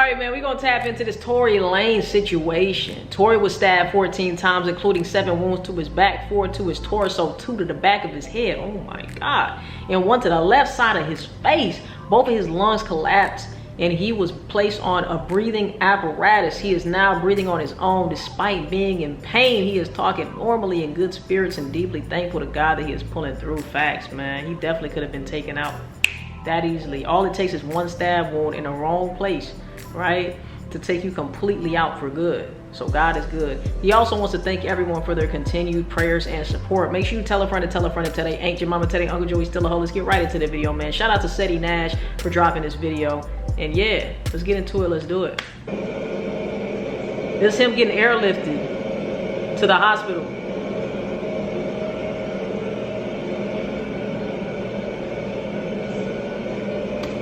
right, man, we're going to tap into this Tory Lanez situation. Tory was stabbed 14 times, including 7 wounds to his back, 4 to his torso, 2 to the back of his head. Oh, my God. And 1 to the left side of his face. Both of his lungs collapsed, and he was placed on a breathing apparatus. He is now breathing on his own despite being in pain. He is talking normally in good spirits and deeply thankful to God that he is pulling through. Facts, man. He definitely could have been taken out that easily. All it takes is 1 stab wound in the wrong place, right, to take you completely out for good. So God is good. He also wants to thank everyone for their continued prayers and support. Make sure you tell a friend to tell a friend to tell they ain't your mama, tell they Uncle Joey still a hoe. Let's get right into the video, man. Shout out to Seti Nash for dropping this video. And yeah, let's get into it. Let's do it. This is him getting airlifted to the hospital.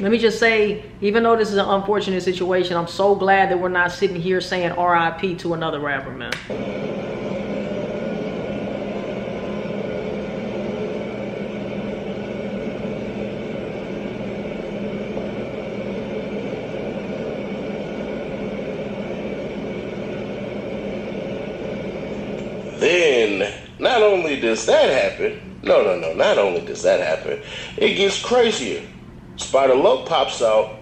Let me just say, even though this is an unfortunate situation, I'm so glad that we're not sitting here saying RIP to another rapper, man. Then, not only does that happen, not only does that happen, it gets crazier. Spider Loc pops out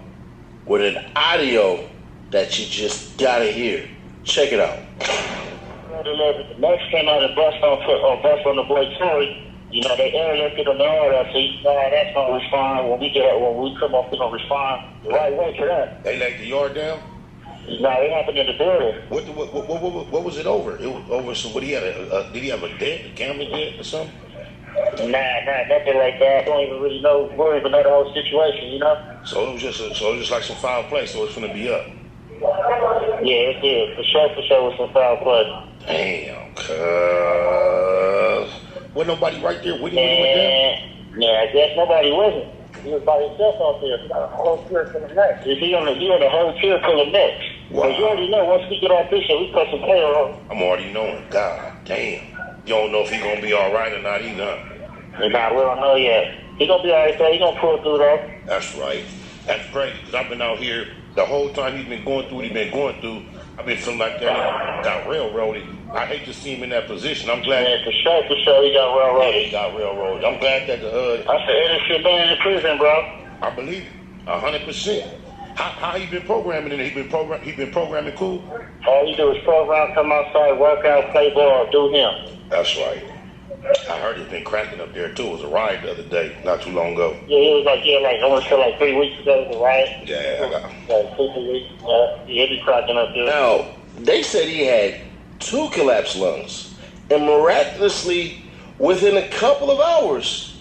with an audio that you just gotta hear. Check it out. The next came out and bust on the boy Tory. You know, they airlifted him and all that, so you know that's gonna respond. When we come up, we're gonna respond the right way to that. They laid the yard down? No, it happened in the building. What was it over? It was over, so what, did he have a camera dead or something? Nah, nothing like that. I don't even really know. We don't even know the whole situation, you know? So it was just like some foul play, so it's gonna be up. Yeah, it is. For sure with some foul play. Damn, cuz. Wasn't nobody right there with him when he went down? Yeah, I guess nobody wasn't. He was by himself out there. He got a whole tier full of necks. He on a whole tier full of necks. Wow. But you already know, once we get off this shit, we put some player on. I'm already knowing. God damn. You don't know if he's gonna be alright or not either. Nah, we don't know yet. He gonna be alright though. He gonna pull through though. That's right. That's crazy, because I've been out here the whole time he's been going through what he's been going through. I've been feeling like that he got railroaded. I hate to see him in that position. I'm glad. Yeah, for sure, he got railroaded. Yeah, he got railroaded. I'm glad that the I said, innocent man in prison, bro. I believe it, 100%. How he been programming in it? He been programming cool? All he do is program, come outside, work out, play ball, do him. That's right. I heard he's been cracking up there too. It was a riot the other day, not too long ago. Yeah, it was I want to say like 3 weeks ago, it was a riot. Yeah, I got like 2 weeks. Yeah, he be cracking up there. Now, they said he had 2 collapsed lungs, and miraculously, within a couple of hours,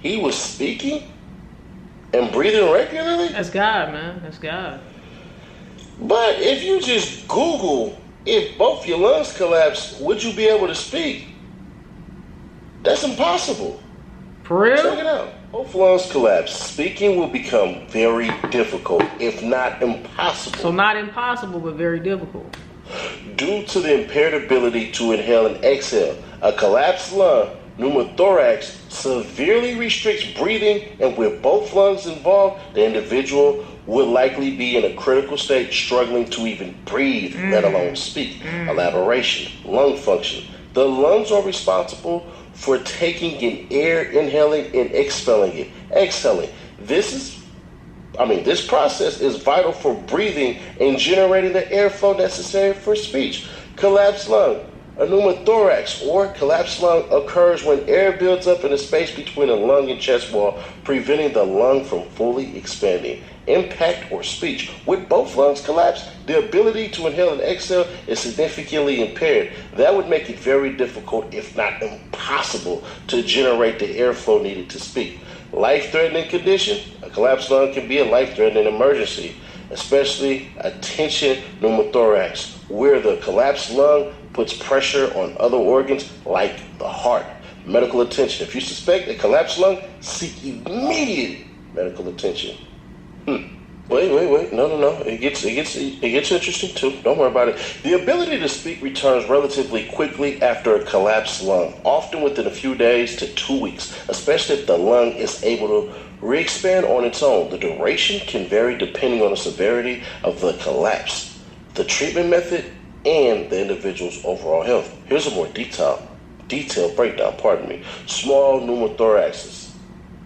he was speaking and breathing regularly? That's God, man. That's God. But if you just Google, if both your lungs collapse, would you be able to speak? That's impossible. For real? Check it out. Both lungs collapse. Speaking will become very difficult, if not impossible. So not impossible, but very difficult. Due to the impaired ability to inhale and exhale, a collapsed lung, pneumothorax, severely restricts breathing, and with both lungs involved, the individual would likely be in a critical state, struggling to even breathe, let alone speak. Elaboration, lung function. The lungs are responsible for taking in air, inhaling, and exhaling. This process is vital for breathing and generating the airflow necessary for speech. Collapsed lung. A pneumothorax or collapsed lung occurs when air builds up in the space between the lung and chest wall, preventing the lung from fully expanding. Impact or speech. With both lungs collapsed, the ability to inhale and exhale is significantly impaired. That would make it very difficult, if not impossible, to generate the airflow needed to speak. Life-threatening condition. A collapsed lung can be a life-threatening emergency, especially a tension pneumothorax, where the collapsed lung puts pressure on other organs like the heart. Medical attention. If you suspect a collapsed lung, seek immediate medical attention. Wait. No. It gets interesting too. Don't worry about it. The ability to speak returns relatively quickly after a collapsed lung, often within a few days to 2 weeks, especially if the lung is able to re-expand on its own. The duration can vary depending on the severity of the collapse, the treatment method, and the individual's overall health. Here's a more detailed breakdown, Small pneumothoraxes.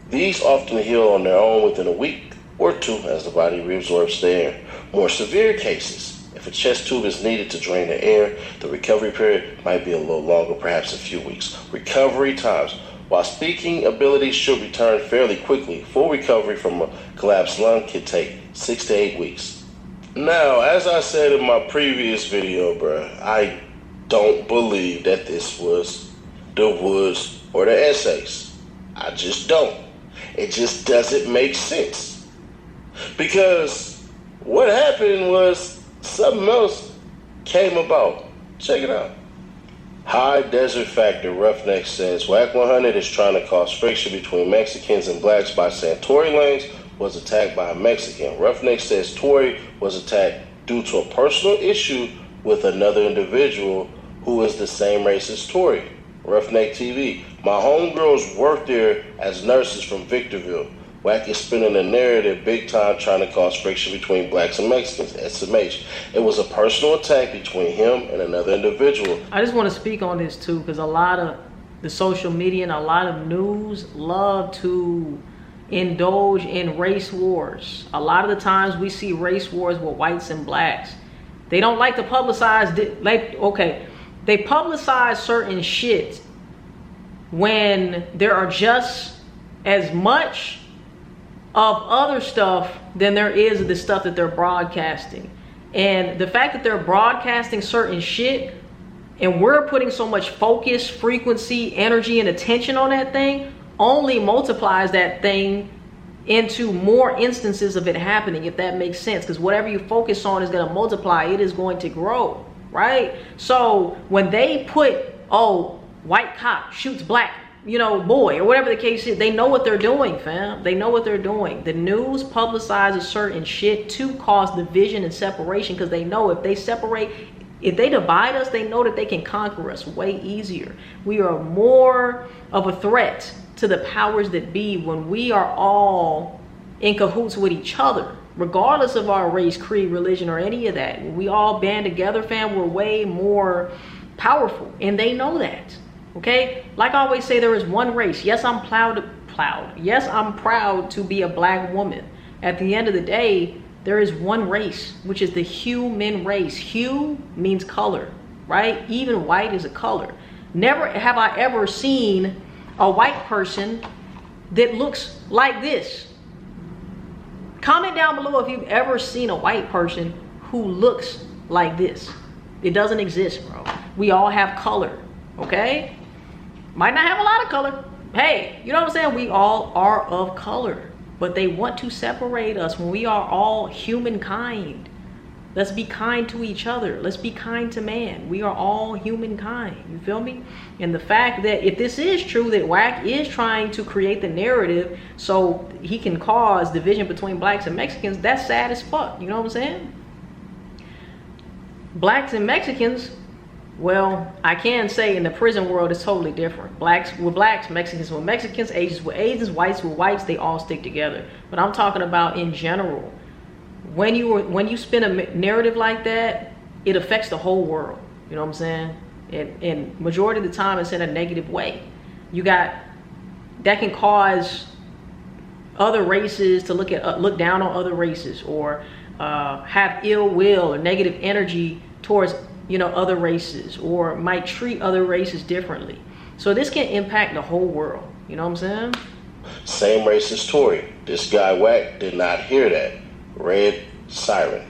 These often heal on their own within a week or two as the body reabsorbs the air. More severe cases, if a chest tube is needed to drain the air, the recovery period might be a little longer, perhaps a few weeks. Recovery times. While speaking abilities should return fairly quickly, full recovery from a collapsed lung can take 6 to 8 weeks. Now, as I said in my previous video, I don't believe that this was the Woods or the essays. I just don't. It just doesn't make sense. Because what happened was something else came about. Check it out. High Desert Factor Roughneck says WAC 100 is trying to cause friction between Mexicans and blacks by saying Tory Lanez was attacked by a Mexican. Roughneck says Tory was attacked due to a personal issue with another individual who is the same race as Tory. Roughneck TV. My homegirls work there as nurses from Victorville. WAC is spinning a narrative big time trying to cause friction between blacks and Mexicans. SMH. It was a personal attack between him and another individual. I just want to speak on this too, because a lot of the social media and a lot of news love to indulge in race wars. A lot of the times we see race wars with whites and blacks. They don't like to publicize, they publicize certain shit when there are just as much of other stuff than there is of the stuff that they're broadcasting. And the fact that they're broadcasting certain shit and we're putting so much focus, frequency, energy, and attention on that thing only multiplies that thing into more instances of it happening, if that makes sense. Because whatever you focus on is going to multiply. It is going to grow, right? So when they put, oh, white cop shoots black, boy, or whatever the case is, they know what they're doing, fam. They know what they're doing. The news publicizes certain shit to cause division and separation, because they know if they separate, if they divide us, they know that they can conquer us way easier. We are more of a threat to the powers that be when we are all in cahoots with each other, regardless of our race, creed, religion, or any of that. When we all band together, fam, we're way more powerful, and they know that. Okay, like I always say, there is one race. Yes, I'm proud. Yes, I'm proud to be a black woman. At the end of the day, there is one race, which is the human race. Hue means color, right? Even white is a color. Never have I ever seen a white person that looks like this. Comment down below if you've ever seen a white person who looks like this. It doesn't exist, bro. We all have color, okay? Might not have a lot of color. Hey, you know what I'm saying? We all are of color, but they want to separate us when we are all humankind. Let's be kind to each other. Let's be kind to man. We are all humankind. You feel me? And the fact that if this is true, that WAC is trying to create the narrative so he can cause division between blacks and Mexicans, that's sad as fuck. You know what I'm saying? Blacks and Mexicans, well, I can say in the prison world it's totally different. Blacks with blacks, Mexicans with Mexicans, Asians with Asians, whites with whites, they all stick together. But I'm talking about in general. When you spin a narrative like that, it affects the whole world. You know what I'm saying? And majority of the time it's in a negative way. That can cause other races to look down on other races, or have ill will or negative energy towards other races, or might treat other races differently. So this can impact the whole world. You know what I'm saying? Same race as Tory. This guy WAC did not hear that. Red siren.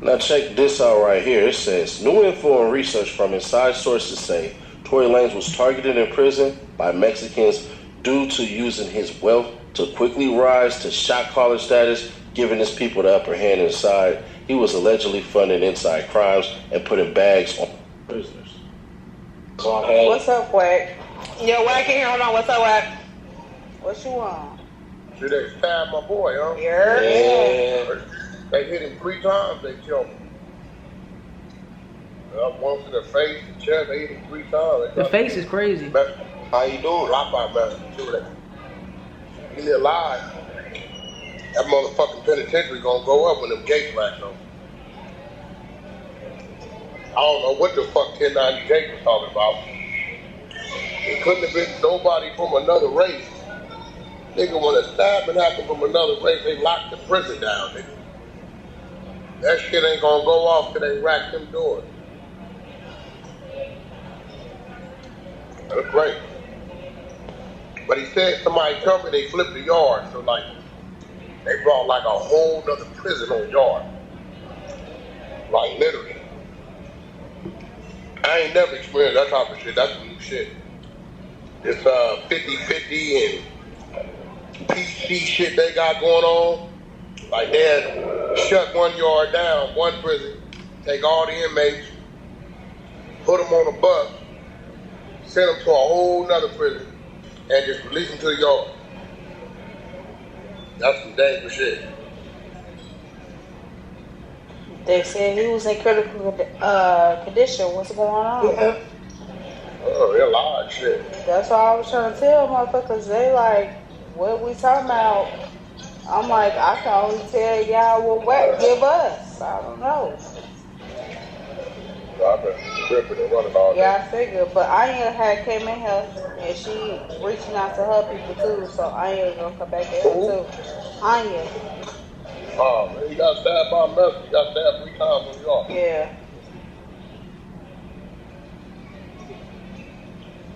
Now check this out right here. It says, new info and research from inside sources say Tory Lanez was targeted in prison by Mexicans due to using his wealth to quickly rise to shot caller status, giving his people the upper hand inside. He was allegedly funding inside crimes and putting bags on prisoners. What's up, WAC? Yo, WAC in here. Hold on. What's up, WAC? What you want? Did they stab my boy, huh? Yeah. They hit him 3 times, they killed him. Once in the face, the chest, they hit him 3 times. The face is crazy. How you doing? Lock by Massachusetts. He alive. That motherfucking penitentiary gonna go up when them gates latch on. I don't know what the fuck 1090 Jake was talking about. It couldn't have been nobody from another race. Nigga, when a stabbing happened from another race, they locked the prison down, nigga. That shit ain't gonna go off till they rack them doors. That's great. But he said somebody told me they flipped the yard, so like, they brought like a whole nother prison on yard. Like literally. I ain't never experienced that type of shit. That's some new shit. This 50-50 and PC shit they got going on. Like they had shut one yard down, one prison, take all the inmates, put them on a bus, send them to a whole nother prison, and just release them to the yard. That's some dangerous shit. They said he was in critical condition. What's going on? Yeah. Oh, real large shit. That's all I was trying to tell motherfuckers. They like, what we talking about? I'm like, I can only tell y'all what give us. I don't know. So I've been tripping and running all day. Yeah, I figured. But Anya had came in here and she reaching out to her people too. So Anya gonna come back in here too. Anya. Oh, man, he got stabbed by a message. He got stabbed 3 times in New York. Yeah.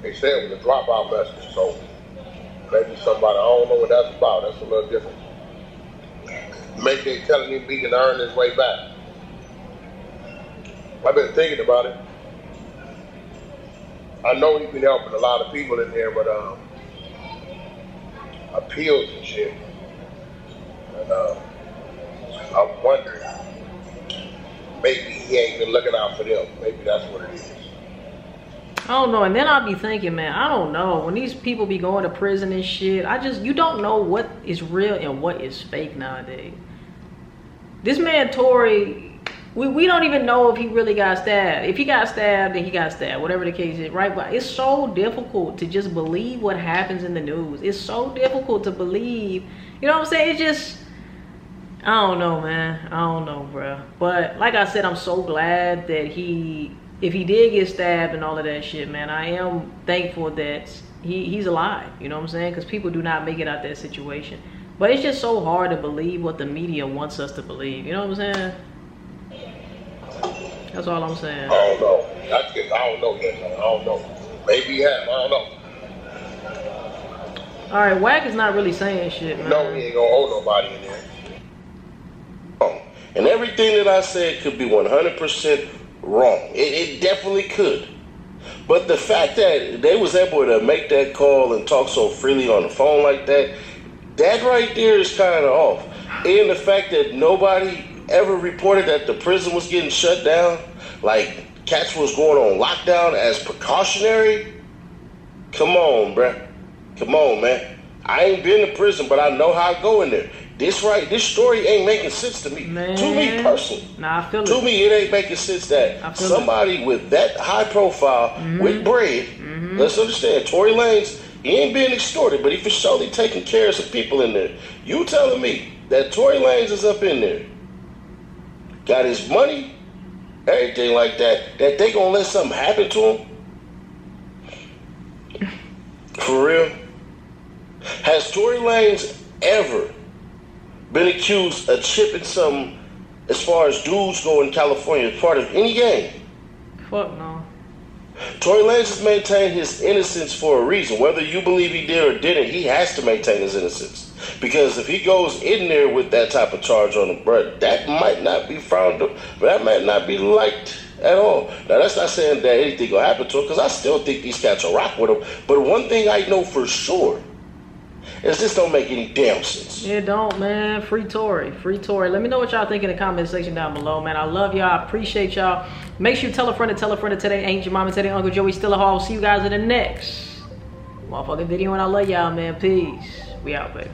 They said it was a dropout message, so maybe somebody, I don't know what that's about. That's a little different. Maybe they telling him he can earn his way back. I've been thinking about it. I know he's been helping a lot of people in there, but appeals and shit. And I'm wondering, maybe he ain't been looking out for them. Maybe that's what it is. I don't know. And then I'll be thinking, man, I don't know. When these people be going to prison and shit, you don't know what is real and what is fake nowadays. This man, Tory, we don't even know if he really got stabbed. If he got stabbed, then he got stabbed, whatever the case is, right? But it's so difficult to just believe what happens in the news. It's so difficult to believe, you know what I'm saying? It's just, I don't know, man. I don't know, bro. But like I said, I'm so glad that if he did get stabbed and all of that shit, man, I am thankful that he's alive, you know what I'm saying? Because people do not make it out that situation. But it's just so hard to believe what the media wants us to believe, you know what I'm saying? That's all I'm saying. I don't know. That's it. I don't know yet. I don't know. Maybe he have. I don't know. All right, Wack is not really saying shit, man. No, he ain't gonna hold nobody in there. And everything that I said could be 100% wrong. It definitely could. But the fact that they was able to make that call and talk so freely on the phone like that, that right there is kind of off. And the fact that nobody ever reported that the prison was getting shut down, like cats was going on lockdown as precautionary. Come on, bruh. Come on, man. I ain't been to prison, but I know how I go in there. This story ain't making sense to me. Man. To me personally. Nah, I feel it. To me, it ain't making sense that somebody with that high profile, with bread, let's understand, Tory Lanez, he ain't being extorted, but he for surely taking care of some people in there. You telling me that Tory Lanez is up in there, got his money, everything like that they gonna let something happen to him? For real? Has Tory Lanez ever been accused of chipping something as far as dudes go in California as part of any game? Fuck no. Tory Lanez has maintained his innocence for a reason. Whether you believe he did or didn't, he has to maintain his innocence. Because if he goes in there with that type of charge on him, bro, that might not be frowned up. That might not be liked at all. Now, that's not saying that anything will happen to him, because I still think these cats will rock with him. But one thing I know for sure is this don't make any damn sense. It don't, man. Free Tory. Free Tory. Let me know what y'all think in the comment section down below, man. I love y'all. I appreciate y'all. Make sure you tell a friend to tell their Aunt your mama, tell their Uncle Joey still a hall. See you guys in the next motherfucking video, and I love y'all, man. Peace. We out, baby.